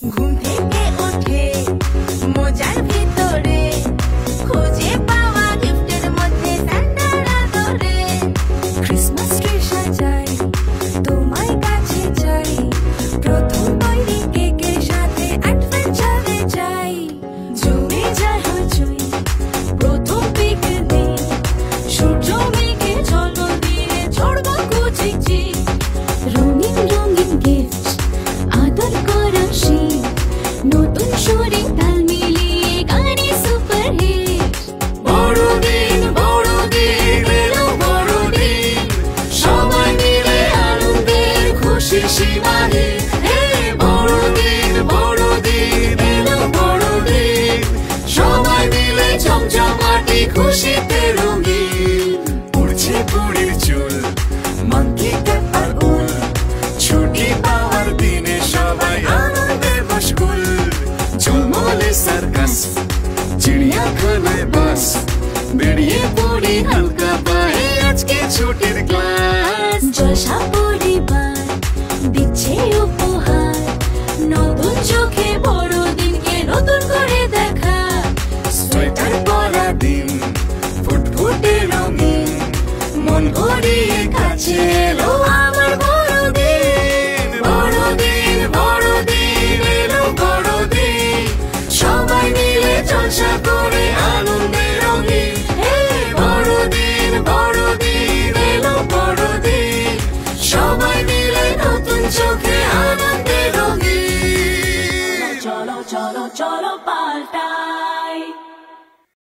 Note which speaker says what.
Speaker 1: ঘুম থেকে ওঠে মোজার ভিতরে খুঁজে পাওয়া গিফটের মধ্যে স্যান্টার আদরে ক্রিসমাস ট্রি সাজাই তোমার কাছে চাই প্রথম তৈরি কেকের সাথে অ্যাডভেঞ্চারে যাই জমে যায় হইচই প্রথম পিকনিক সূর্য মেঘে চলো দিয়ে ঝড়বা কুচিকচিক রঙিন রঙিন গিফট আদর করা শীত নতুন সুরে তাল মিলিয়ে গানে সুপারহিট বড়দিন এলো বড়দিন সবাই মিলে আনন্দের খুশি সীমাহীন বড়দিন এলো বড়দিন সবাই মিলে জমজমাটি খুশিতে রঙিন উড়ছে পুরীর চুল মাঙ্কি ক্যাপ আর উল ছুটি পাওয়ার দিনে সবাই আনন্দে মশগুল ঝলমলে সার্কাস চিড়িয়াখানায় বাস বেরিয়ে পড়ি হালকা পায়ে আজকে ছুটির ক্লাস জলসা পরিবার দিচ্ছে উপহার নতুন চোখে বড়দিনকে নতুন করে দেখা সোয়েটার পরা দিন ফুটফুটে রঙিন মন ভরিয়ে কাছে এলো